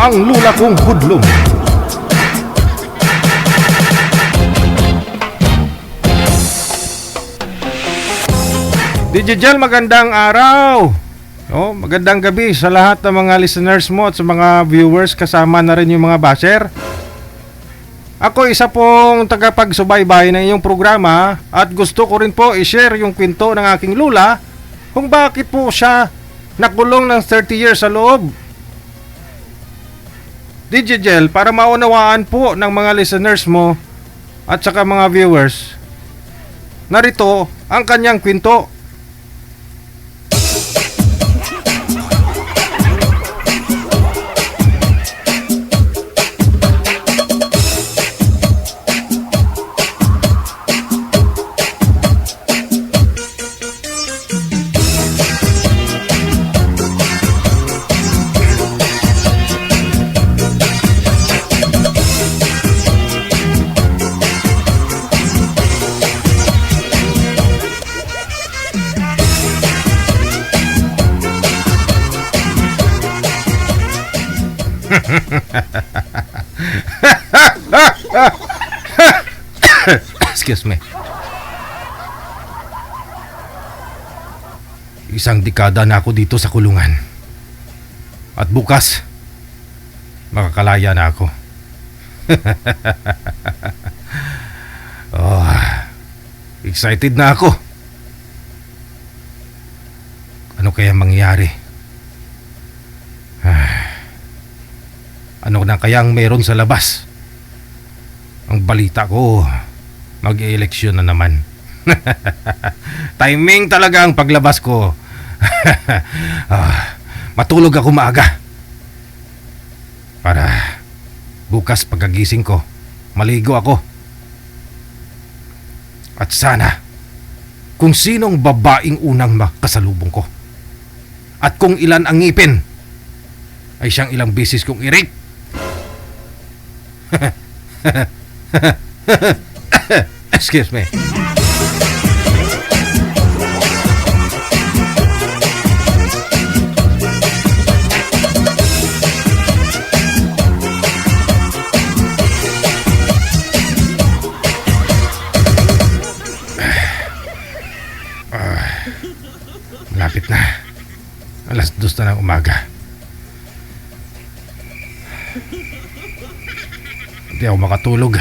ang lula kong hudlom. DJ Jel, magandang araw. Magandang gabi sa lahat ng mga listeners mo at sa mga viewers, kasama na rin yung mga basher. Ako isa pong tagapagsubaybay ng iyong programa at gusto ko rin po i-share yung kwento ng aking lula kung bakit po siya nakulong ng 30 years sa loob. DJ Jel, para maunawaan po ng mga listeners mo at saka mga viewers, narito ang kanyang kwento. Excuse me. Isang dekada na ako dito sa kulungan. At bukas, makakalaya na ako. Excited na ako. Ano kaya mangyayari? Ano na kayang meron sa labas? Ang balita ko, mag-eleksyon na naman. Timing talaga ang paglabas ko. Matulog ako maaga para bukas pagkagising ko, maligo ako. At sana kung sinong babaeng unang makasalubong ko at kung ilan ang ngipin ay siyang ilang beses kong i-rape. Excuse me. Malapit na. 2:00 na ng umaga. Hindi ako makatulog.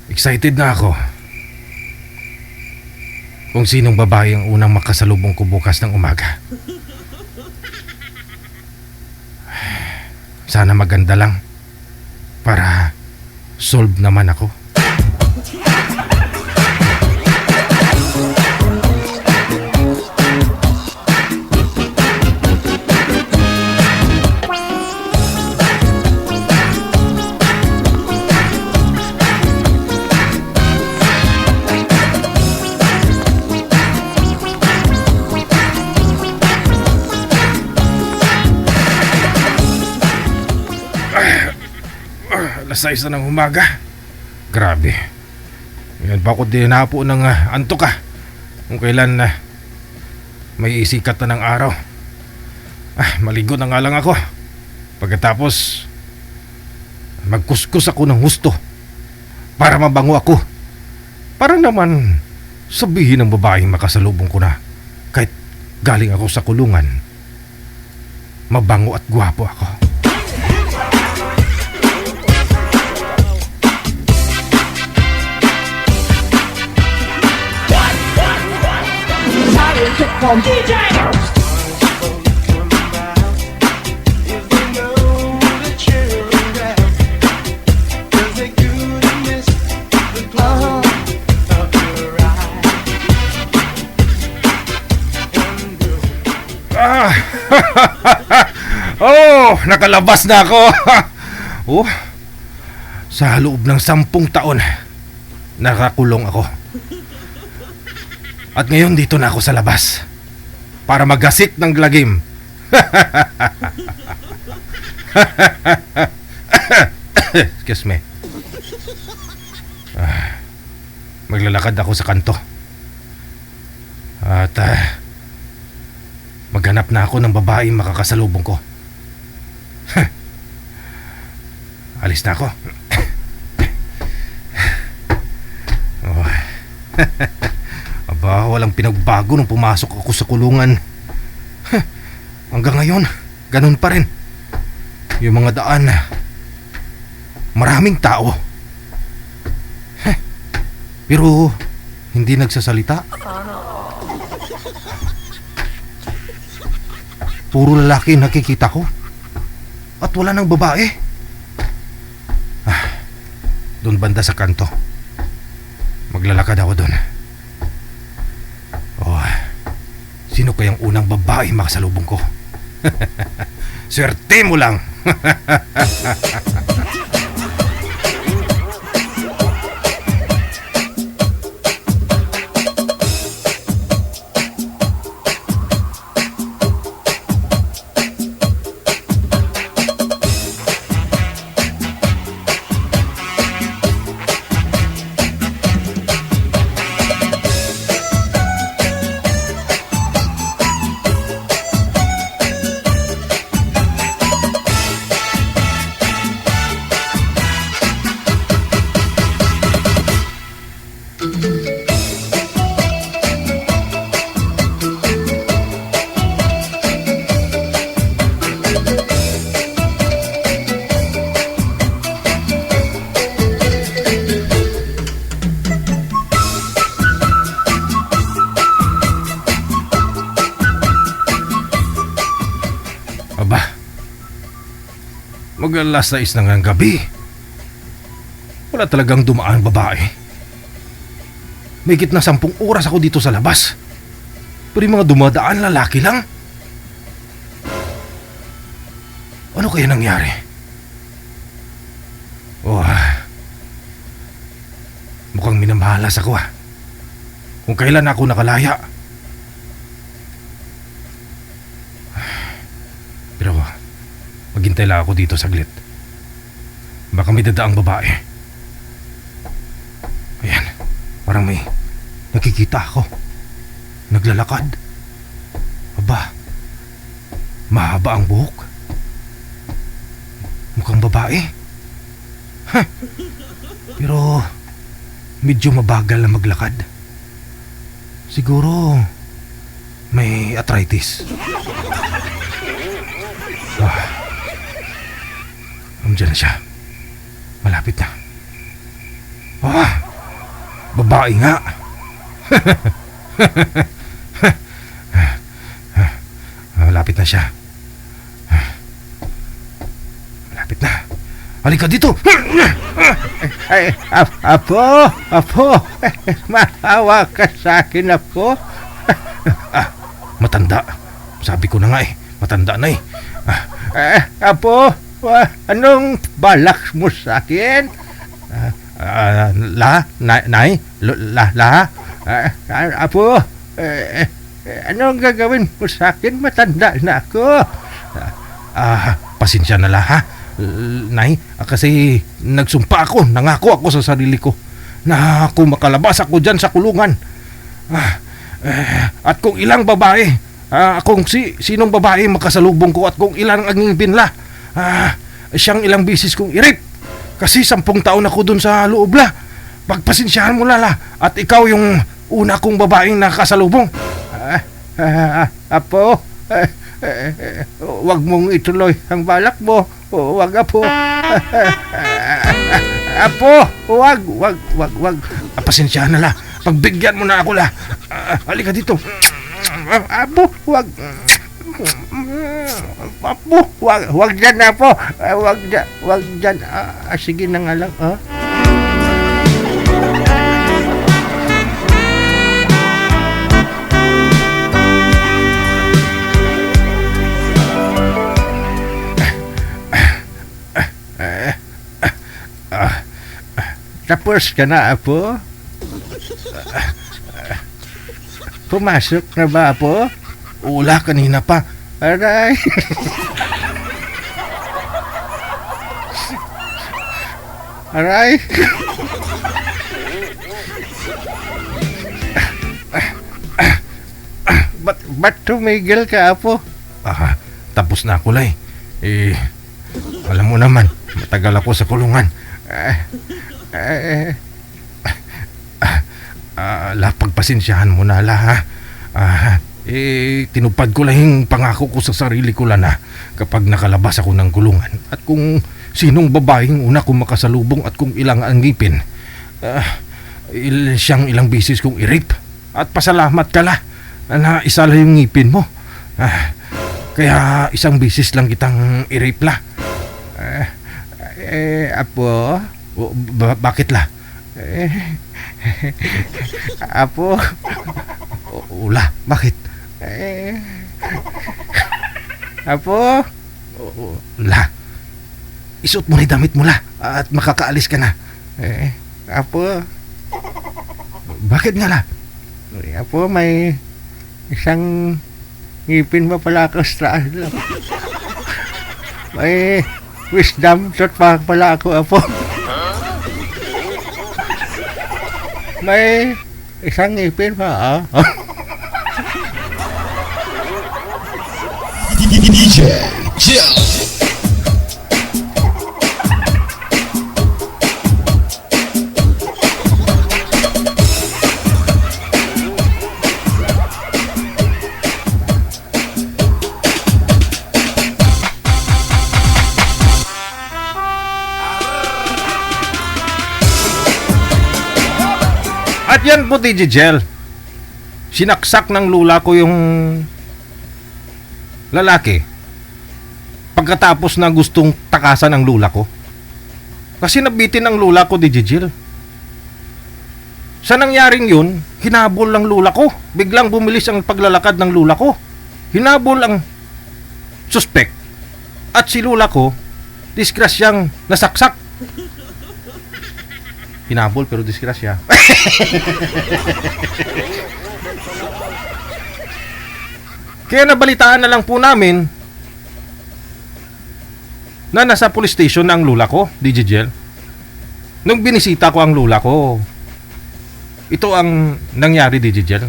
Excited na ako. Kung sinong babae ang unang makasalubong ko bukas ng umaga. Sana maganda lang para solve naman ako. Alas 6 na ng umaga. Grabe. Ngayon pa ako dinapo ng antok kung kailan may isikat na ng araw. Maligo na nga lang ako. Pagkatapos magkuskus ako ng husto para mabango ako. Para naman sabihin ng babaeng makasalubong ko na kahit galing ako sa kulungan, mabango at gwapo ako. DJ! Nakalabas na ako. Sa loob ng 10 taon nakakulong ako. At ngayon dito na ako sa labas para maghasit ng lagim. Excuse me. Maglalakad ako sa kanto. At maghanap na ako ng babaeng makakasalubong ko. alis na ako. Oh. Aba, walang pinagbago nung pumasok ako sa kulungan. Hanggang ngayon, ganun pa rin. Yung mga daan, maraming tao. Pero hindi nagsasalita. Puro lalaki nakikita ko. At wala nang babae. Doon banda sa kanto. Maglalakad ako doon. Oh, sino kayang unang babae makasalubong ko? Swerte mo lang. Aba, mag-alas 6 na ng gabi. Wala talagang dumaan babae. May na 10 oras ako dito sa labas. Pero yung mga dumadaan lalaki lang. Ano kaya nangyari? Oh, mukhang minamalas ako kung kailan ako nakalaya. Pero maghintay lang ako dito saglit. Baka may dadaang babae. Ayan, parang may nakikita ako. Naglalakad. Aba, mahaba ang buhok. Mukhang babae. Pero medyo mabagal na maglakad. Siguro may arthritis. Nandiyan na siya. Malapit na. Babae nga. Malapit na siya. Malapit na. Halika dito. Ay, Apo, maawa ka sa akin, Apo. Matanda. Sabi ko na nga matanda na Apo, anong balak mo sa akin? Apo, anong gagawin mo sa akin? Matanda na ako. Pasensya na Nay, kasi nagsumpa ako, nangako ako sa sarili ko na kung makalabas ako dyan sa kulungan, at kung ilang babae, kung sinong babae makasalubong ko at kung ilang ang binla, siyang ilang bisis kong irip. Kasi 10 taon ako dun sa loob la. Pagpasensyahan mo at ikaw yung una kong babaeng nakasalubong. Apo, wag mong ituloy ang balak mo. Wag, Apo. Apo, wag. Pasensyahan na pagbigyan mo na ako halika dito. Apo, wag. Apo, wag dyan, Apo. Wag dyan. Sige na nga lang, Tapos ka na, Apo? Pumasok na ba, Apo? Ula, kanina pa. Aray! Aray! Ba't tumigil ka, Apo? Tapos na ako, Lay. Alam mo naman, Matagal ako sa kulungan. Pagpasensyahan mo na la ha. Tinupad ko lang yung pangako ko sa sarili ko lang na kapag nakalabas ako ng kulungan. At kung sinong babaeng una kong makasalubong at kung ilang ang ngipin, siyang ilang bisis kong i-rape. At pasalamat ka la na isa lang yung ngipin mo. Kaya isang bisis lang kitang i-rape la. Apo? Bakit la? Apo? Ula, bakit? Apo? La, isuot mo na yung damit mo la at makakaalis ka na. Apo? Bakit nga la? Apo, may isang ngipin pa pala ako sa taas lang. May wisdom tooth pa pala ako, Apo. May isang ngipin pa, DJ Chill. At yan po, DJ Jel. Sinaksak ng lula ko yung lalaki pagkatapos na gustong takasan ng lula ko. Kasi nabitin ng lula ko, DJ Jel. Sa nangyaring yun, hinabol ang lula ko. Biglang bumilis ang paglalakad ng lula ko. Hinabol ang suspect. At si lula ko, disgrasyang nasaksak. Hinabol pero disgrasya. Kaya nabalitaan na lang po namin na nasa police station na ang lula ko, DJ Jel. Nung binisita ko ang lula ko, ito ang nangyari, DJ Jel.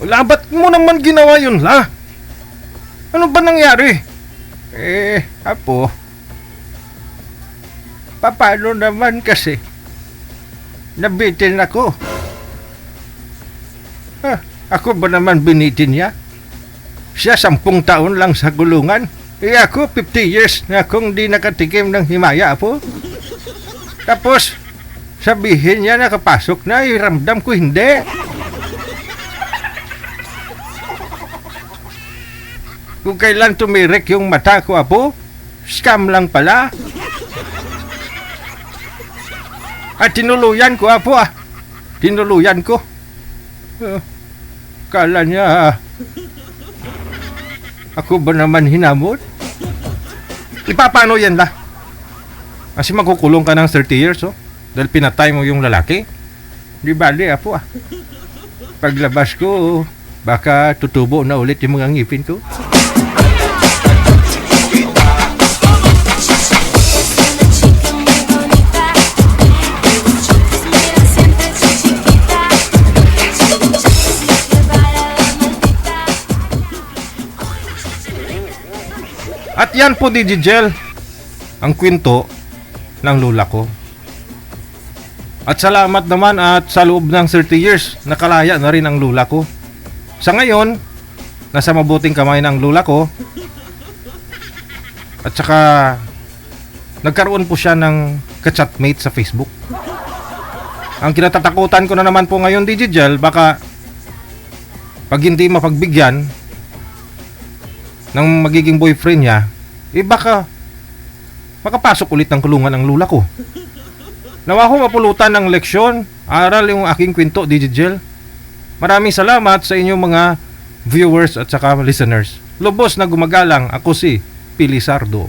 Wala, ba't mo naman ginawa yun, la? Ano ba nangyari? Apo, paano naman kasi nabitin ako? Ako ba naman binitin niya? Siya 10 taon lang sa gulungan. Ako 50 years na akong di nakatikim ng himaya, Apo. Tapos, sabihin niya nakapasok na, iramdam ko hindi. Kung kailan tumirik yung mata ko, Apo, scam lang pala. At tinuluyan ko, Apo, tinuluyan ko. Kala niya, ako ba naman hinamot? Ipapano yan, la? Kasi magkukulong ka ng 30 years, oh. Dahil pinatay mo yung lalaki. Di bali, Apo, Paglabas ko, baka tutubo na ulit yung mga ngipin ko. At yan po, DJ Jel, ang kwento ng lula ko. At salamat naman at sa loob ng 30 years, nakalaya na rin ang lula ko. Sa ngayon, nasa mabuting kamay ng lula ko. At saka, nagkaroon po siya ng ka-chatmate sa Facebook. Ang kinatatakutan ko na naman po ngayon, DJ Jel, baka pag hindi mapagbigyan ng magiging boyfriend niya, baka makapasok ulit ng kulungan ang lula ko. Nawa ko mapulutan ng leksyon, aral yung aking kwento, DJ Jel. Maraming salamat sa inyong mga viewers at saka listeners. Lubos na gumagalang, ako si Pilisardo.